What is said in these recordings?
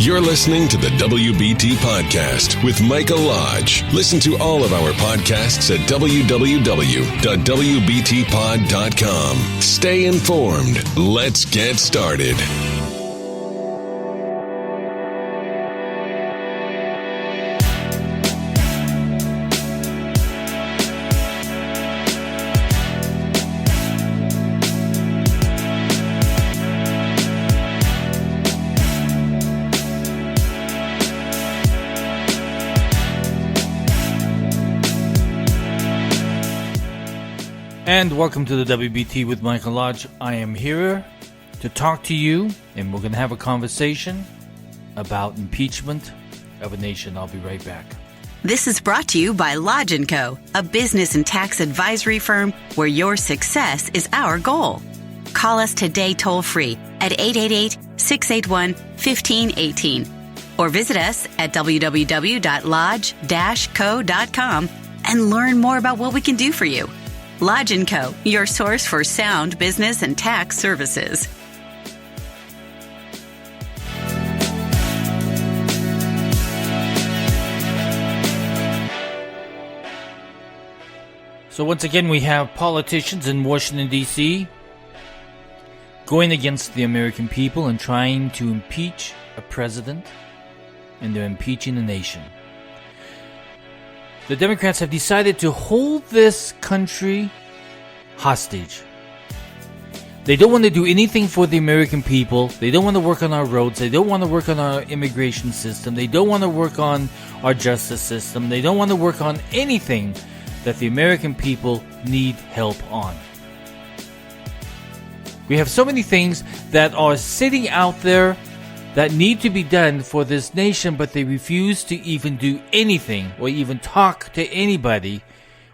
You're listening to the WBT Podcast with Micah Lodge. Listen to all of our podcasts at www.wbtpod.com. Stay informed. Let's get started. And welcome to the WBT with Michael Lodge. I am here to talk to you, and we're going to have a conversation about impeachment of a nation. I'll be right back. This is brought to you by Lodge & Co., a business and tax advisory firm where your success is our goal. Call us today toll-free at 888-681-1518 or visit us at www.lodge-co.com and learn more about what we can do for you. Lodge & Co., your source for sound business and tax services. So once again, we have politicians in Washington, D.C. going against the American people and trying to impeach a president, and they're impeaching a nation. The Democrats have decided to hold this country hostage. They don't want to do anything for the American people. They don't want to work on our roads. They don't want to work on our immigration system. They don't want to work on our justice system. They don't want to work on anything that the American people need help on. We have so many things that are sitting out there that need to be done for this nation, but they refuse to even do anything or even talk to anybody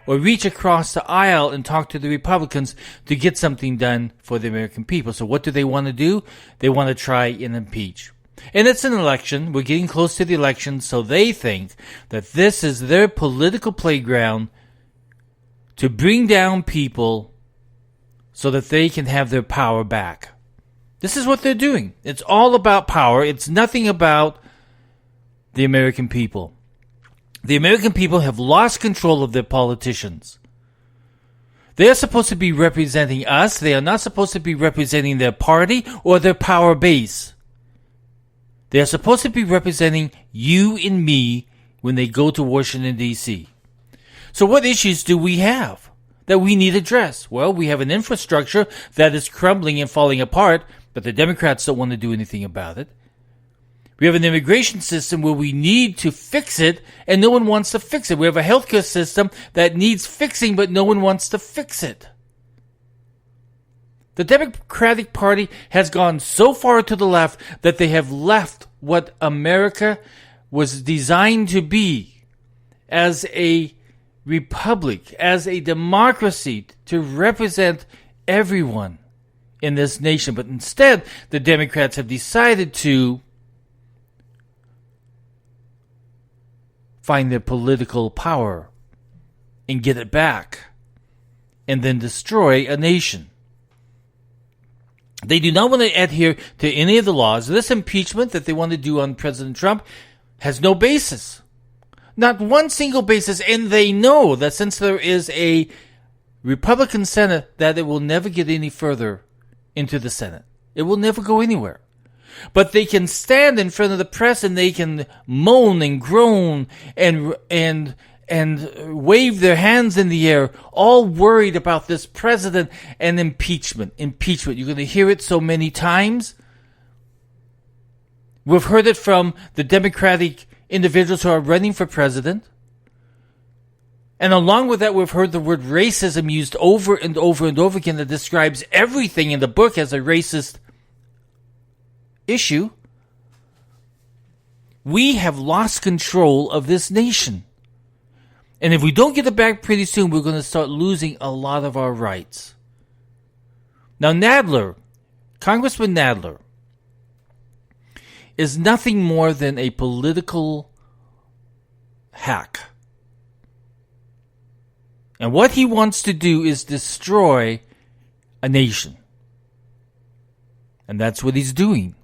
or reach across the aisle and talk to the Republicans to get something done for the American people. So what do they want to do? They want to try and impeach. And it's an election. We're getting close to the election, so they think that this is their political playground to bring down people so that they can have their power back. This is what they're doing. It's all about power. It's nothing about the American people. The American people have lost control of their politicians. They are supposed to be representing us. They are not supposed to be representing their party or their power base. They are supposed to be representing you and me when they go to Washington, D.C. So what issues do we have that we need addressed? Well, we have an infrastructure that is crumbling and falling apart, but the Democrats don't want to do anything about it. We have an immigration system where we need to fix it, and no one wants to fix it. We have a healthcare system that needs fixing, but no one wants to fix it. The Democratic Party has gone so far to the left that they have left what America was designed to be as a republic, as a democracy, to represent everyone in this nation. But instead, the Democrats have decided to find their political power and get it back and then destroy a nation. They do not want to adhere to any of the laws. This impeachment that they want to do on President Trump has no basis. Not one single basis. And they know that since there is a Republican Senate, that it will never get any further into the Senate. It will never go anywhere. But they can stand in front of the press and they can moan and groan and wave their hands in the air, all worried about this president and impeachment. Impeachment. You're going to hear it so many times. We've heard it from the Democratic individuals who are running for president. And along with that, we've heard the word racism used over and over and over again that describes everything in the book as a racist issue. We have lost control of this nation. And if we don't get it back pretty soon, we're going to start losing a lot of our rights. Now, Congressman Nadler, is nothing more than a political hack. And what he wants to do is destroy a nation. And that's what he's doing.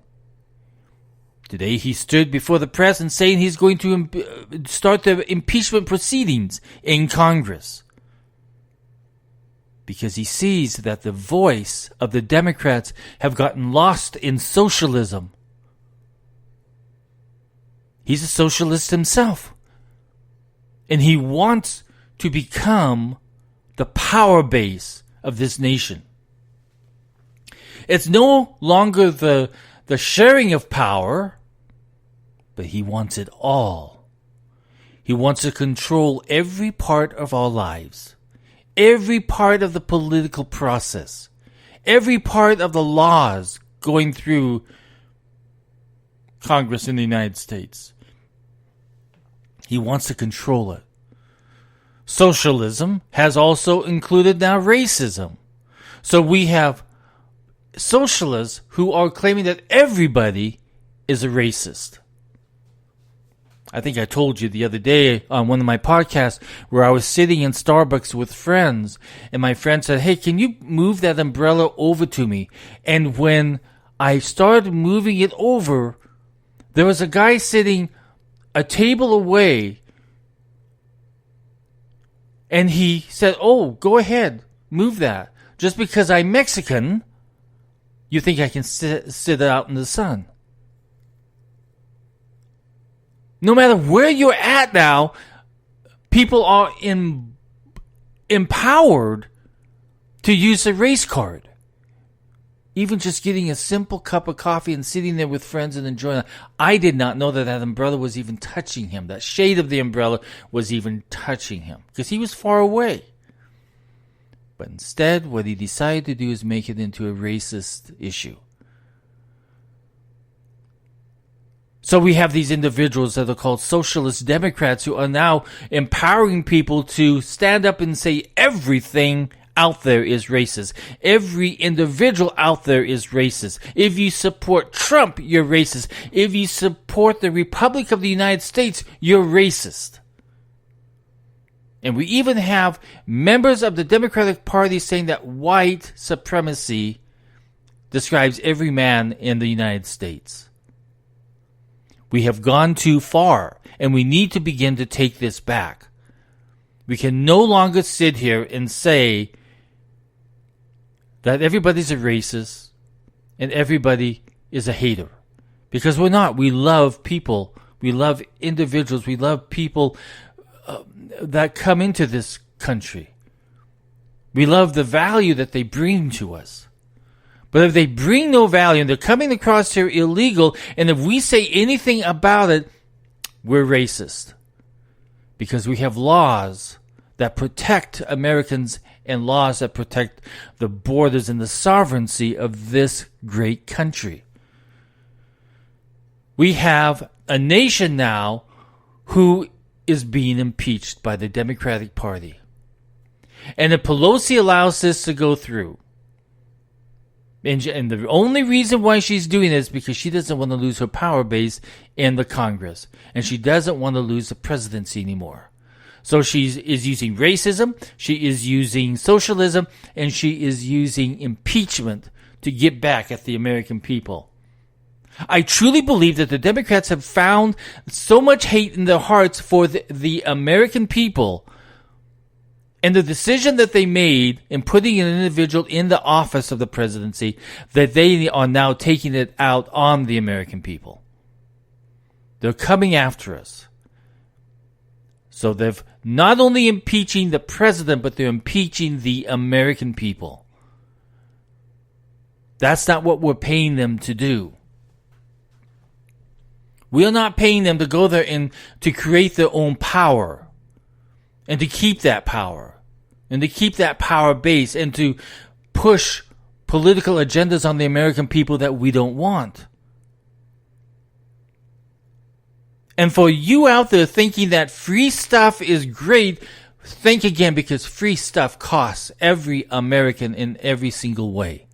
Today he stood before the press and saying he's going to start the impeachment proceedings in Congress. Because he sees that the voice of the Democrats have gotten lost in socialism. He's a socialist himself. And he wants to become the power base of this nation. It's no longer the sharing of power, but he wants it all. He wants to control every part of our lives, every part of the political process, every part of the laws going through Congress in the United States. He wants to control it. Socialism has also included now racism. So we have socialists who are claiming that everybody is a racist. I think I told you the other day on one of my podcasts where I was sitting in Starbucks with friends, and my friend said, "Hey, can you move that umbrella over to me?" And when I started moving it over, there was a guy sitting a table away, and he said, "Oh, go ahead, move that. Just because I'm Mexican, you think I can sit out in the sun?" No matter where you're at now, people are empowered to use a race card. Even just getting a simple cup of coffee and sitting there with friends and enjoying it. I did not know that umbrella was even touching him. That shade of the umbrella was even touching him because he was far away. But instead, what he decided to do is make it into a racist issue. So we have these individuals that are called socialist Democrats who are now empowering people to stand up and say everything out there is racist. Every individual out there is racist. If you support Trump, you're racist. If you support the Republic of the United States, you're racist. And we even have members of the Democratic Party saying that white supremacy describes every man in the United States. We have gone too far, and we need to begin to take this back. We can no longer sit here and say that everybody's a racist and everybody is a hater. Because we're not. We love people. We love individuals. We love people that come into this country. We love the value that they bring to us. But if they bring no value and they're coming across here illegal, and if we say anything about it, we're racist. Because we have laws that protect Americans and laws that protect the borders and the sovereignty of this great country. We have a nation now who is being impeached by the Democratic Party. And if Pelosi allows this to go through, and the only reason why she's doing this is because she doesn't want to lose her power base in the Congress. And she doesn't want to lose the presidency anymore. So she is using racism, she is using socialism, and she is using impeachment to get back at the American people. I truly believe that the Democrats have found so much hate in their hearts for the American people, and the decision that they made in putting an individual in the office of the presidency, that they are now taking it out on the American people. They're coming after us. So they're not only impeaching the president, but they're impeaching the American people. That's not what we're paying them to do. We are not paying them to go there and to create their own power. And to keep that power. And to keep that power base. And to push political agendas on the American people that we don't want. And for you out there thinking that free stuff is great, think again, because free stuff costs every American in every single way.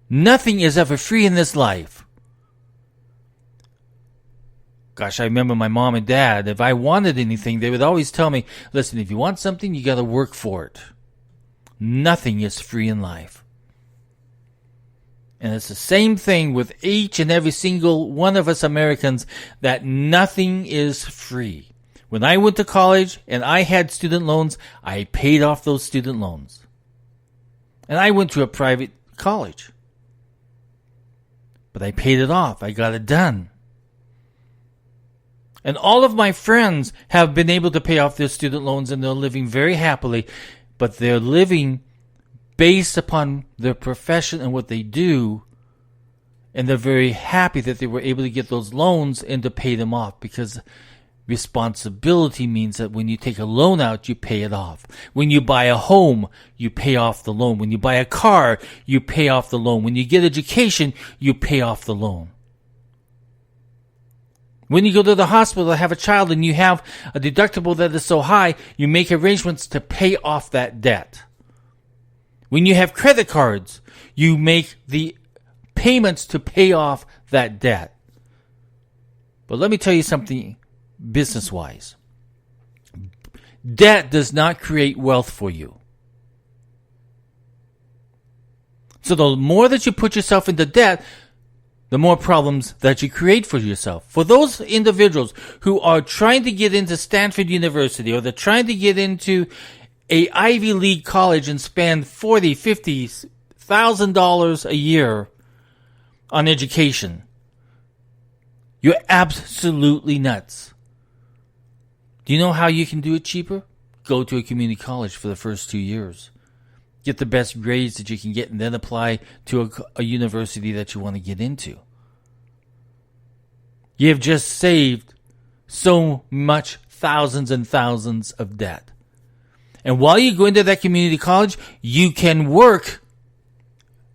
Nothing is ever free in this life. Gosh, I remember my mom and dad, if I wanted anything, they would always tell me, listen, if you want something, you got to work for it. Nothing is free in life. And it's the same thing with each and every single one of us Americans, that nothing is free. When I went to college and I had student loans, I paid off those student loans. And I went to a private college. But I paid it off. I got it done. And all of my friends have been able to pay off their student loans, and they're living very happily. But they're living based upon their profession and what they do. And they're very happy that they were able to get those loans and to pay them off, because responsibility means that when you take a loan out, you pay it off. When you buy a home, you pay off the loan. When you buy a car, you pay off the loan. When you get education, you pay off the loan. When you go to the hospital to have a child and you have a deductible that is so high, you make arrangements to pay off that debt. When you have credit cards, you make the payments to pay off that debt. But let me tell you something business-wise. Debt does not create wealth for you. So the more that you put yourself into debt, the more problems that you create for yourself. For those individuals who are trying to get into Stanford University, or they're trying to get into a Ivy League college and spend $40,000, $50,000 a year on education, you're absolutely nuts. Do you know how you can do it cheaper? Go to a community college for the first 2 years. Get the best grades that you can get, and then apply to a university that you want to get into. You have just saved so much, thousands and thousands of debt. And while you go into that community college, you can work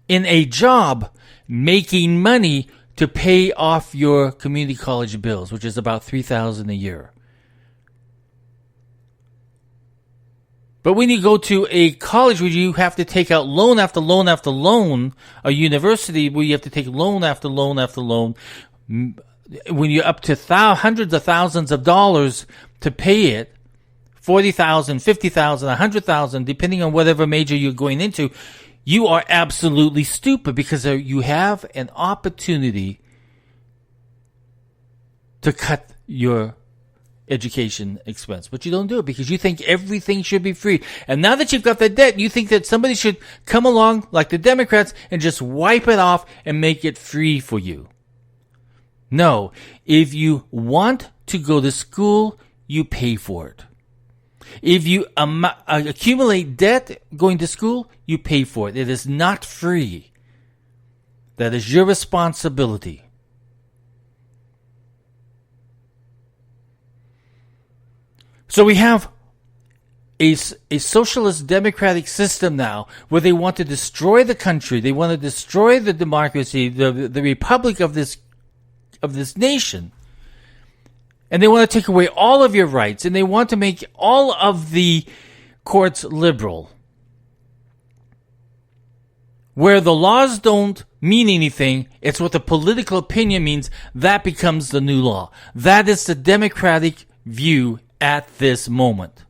in a job making money to pay off your community college bills, which is about $3,000 a year. But when you go to a college where you have to take out loan after loan after loan, a university where you have to take loan after loan after loan, when you're up to hundreds of thousands of dollars to pay it, $40,000, $50,000, $100,000, depending on whatever major you're going into, you are absolutely stupid, because you have an opportunity to cut your education expense. But you don't do it because you think everything should be free. And now that you've got that debt, you think that somebody should come along like the Democrats and just wipe it off and make it free for you. No. If you want to go to school, you pay for it. If you accumulate debt going to school, you pay for it. It is not free. That is your responsibility. So we have a socialist democratic system now where they want to destroy the country. They want to destroy the democracy, the republic of this nation. And they want to take away all of your rights, and they want to make all of the courts liberal. Where the laws don't mean anything, it's what the political opinion means, that becomes the new law. That is the democratic view at this moment.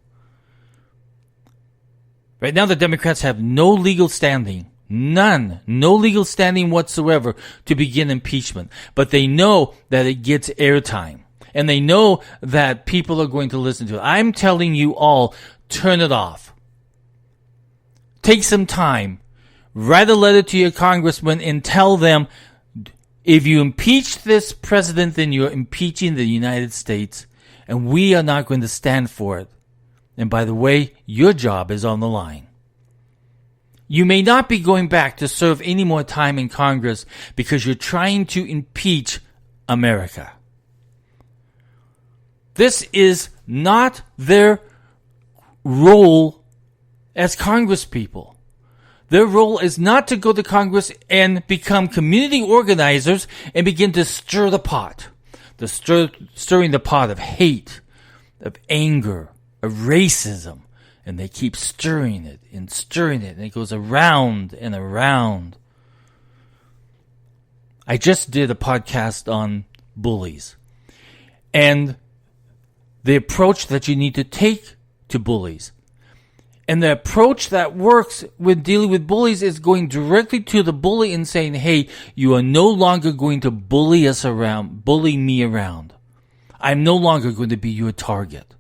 Right now, the Democrats have no legal standing. None. No legal standing whatsoever to begin impeachment. But they know that it gets airtime. And they know that people are going to listen to it. I'm telling you all, turn it off. Take some time. Write a letter to your congressman and tell them, if you impeach this president, then you're impeaching the United States. And we are not going to stand for it. And by the way, your job is on the line. You may not be going back to serve any more time in Congress because you're trying to impeach America. This is not their role as Congresspeople. Their role is not to go to Congress and become community organizers and begin to stir the pot. Stirring the pot of hate, of anger, of racism. And they keep stirring it, and it goes around and around. I just did a podcast on bullies. And the approach that you need to take to bullies. And the approach that works with dealing with bullies is going directly to the bully and saying, hey, you are no longer going to bully me around. I'm no longer going to be your target.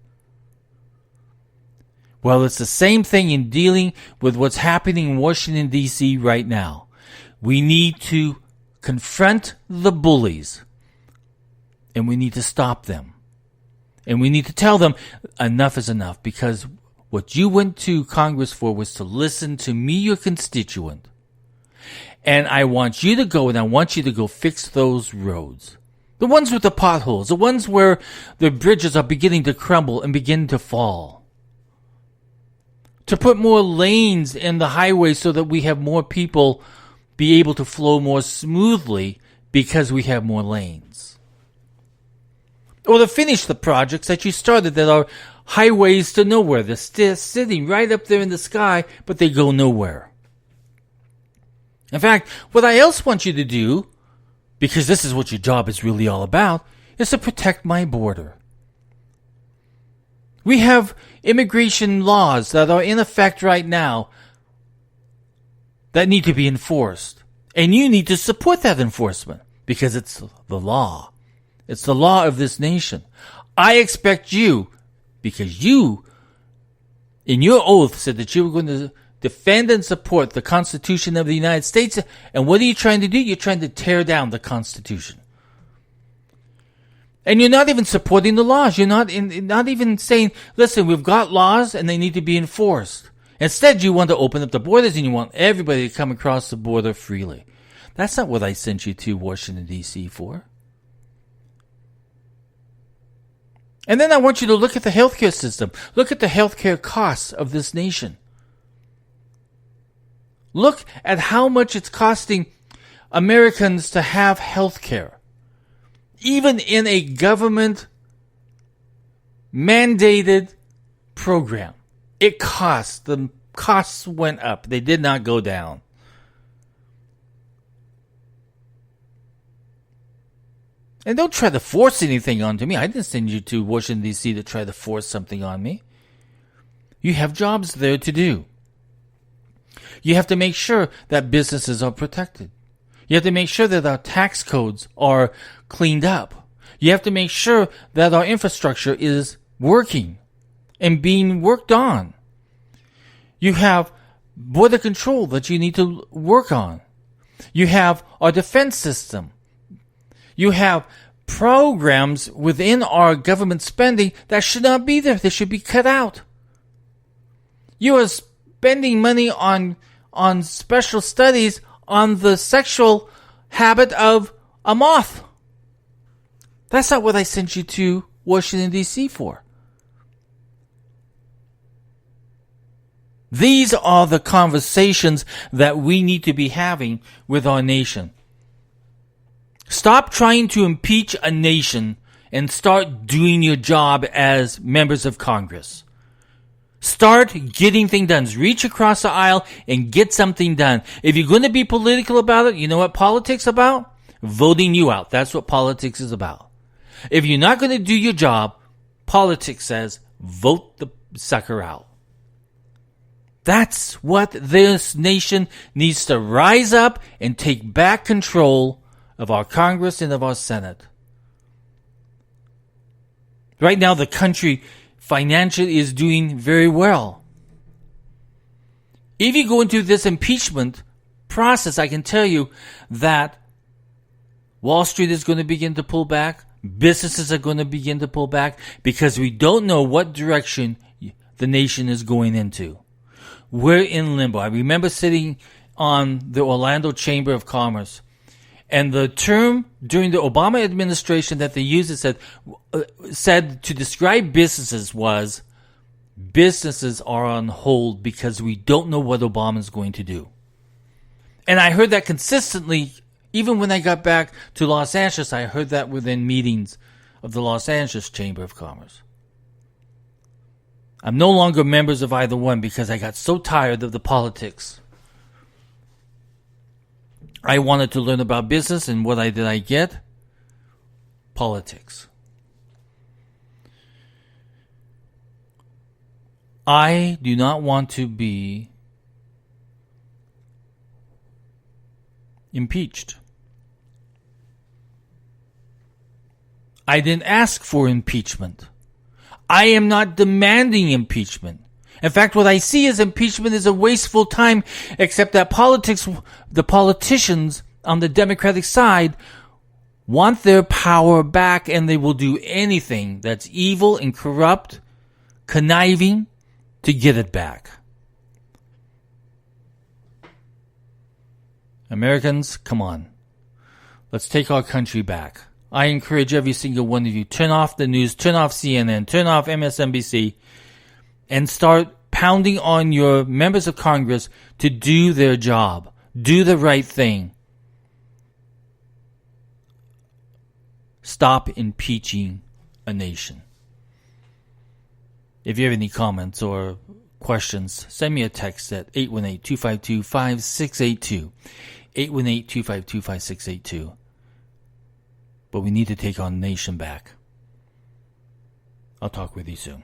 Well, it's the same thing in dealing with what's happening in Washington, D.C. right now. We need to confront the bullies, and we need to stop them. And we need to tell them enough is enough, because what you went to Congress for was to listen to me, your constituent. And I want you to go, and I want you to go fix those roads. The ones with the potholes, the ones where the bridges are beginning to crumble and begin to fall. To put more lanes in the highway so that we have more people be able to flow more smoothly because we have more lanes. Or to finish the projects that you started that are highways to nowhere. They're still sitting right up there in the sky, but they go nowhere. In fact, what I else want you to do, because this is what your job is really all about, is to protect my border. We have immigration laws that are in effect right now that need to be enforced. And you need to support that enforcement because it's the law. It's the law of this nation. I expect you, because you, in your oath, said that you were going to defend and support the Constitution of the United States. And what are you trying to do? You're trying to tear down the Constitution. And you're not even supporting the laws. You're not even saying, listen, we've got laws and they need to be enforced. Instead, you want to open up the borders and you want everybody to come across the border freely. That's not what I sent you to Washington, D.C. for. And then I want you to look at the healthcare system. Look at the healthcare costs of this nation. Look at how much it's costing Americans to have healthcare. Even in a government mandated program, the costs went up. They did not go down. And don't try to force anything onto me. I didn't send you to Washington, D.C. to try to force something on me. You have jobs there to do. You have to make sure that businesses are protected. You have to make sure that our tax codes are cleaned up. You have to make sure that our infrastructure is working and being worked on. You have border control that you need to work on. You have our defense system. You have programs within our government spending that should not be there. They should be cut out. You are spending money on special studies on the sexual habit of a moth. That's not what I sent you to Washington, D.C. for. These are the conversations that we need to be having with our nation. Stop trying to impeach a nation and start doing your job as members of Congress. Start getting things done. Reach across the aisle and get something done. If you're going to be political about it, you know what politics is about? Voting you out. That's what politics is about. If you're not going to do your job, politics says vote the sucker out. That's what this nation needs to rise up and take back control of our Congress and of our Senate. Right now, the country financially is doing very well. If you go into this impeachment process, I can tell you that Wall Street is going to begin to pull back. Businesses are going to begin to pull back because we don't know what direction the nation is going into. We're in limbo. I remember sitting on the Orlando Chamber of Commerce, and the term during the Obama administration that they used said to describe businesses was, businesses are on hold because we don't know what Obama is going to do. And I heard that consistently, even when I got back to Los Angeles. I heard that within meetings of the Los Angeles Chamber of Commerce. I'm no longer members of either one because I got so tired of the politics. I wanted to learn about business, and what did I get? Politics. I do not want to be impeached. I didn't ask for impeachment. I am not demanding impeachment. In fact, what I see as impeachment is a wasteful time, except that the politicians on the Democratic side want their power back, and they will do anything that's evil and corrupt, conniving, to get it back. Americans, come on. Let's take our country back. I encourage every single one of you, turn off the news, turn off CNN, turn off MSNBC, and start pounding on your members of Congress to do their job. Do the right thing. Stop impeaching a nation. If you have any comments or questions, send me a text at 818-252-5682. 818-252-5682. But we need to take our nation back. I'll talk with you soon.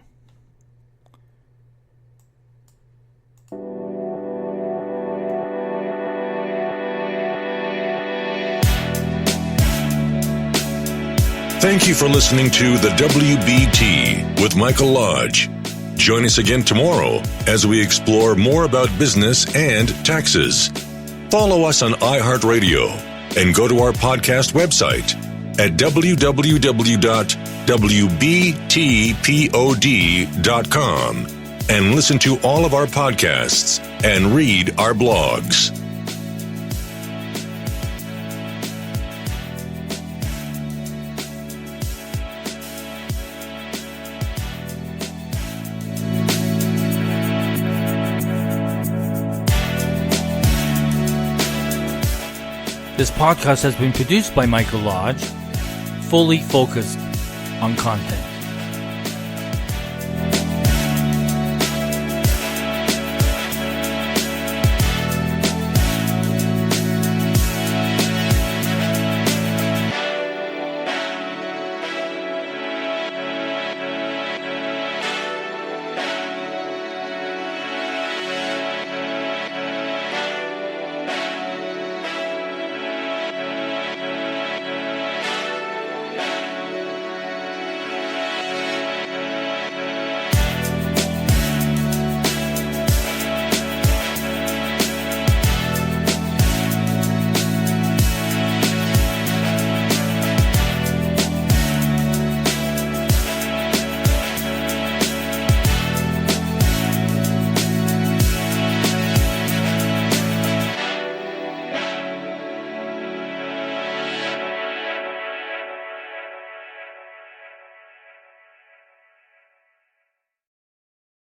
Thank you for listening to the WBT with Michael Lodge. Join us again tomorrow as we explore more about business and taxes. Follow us on iHeartRadio and go to our podcast website at www.wbtpod.com and listen to all of our podcasts and read our blogs. This podcast has been produced by Michael Lodge, fully focused on content.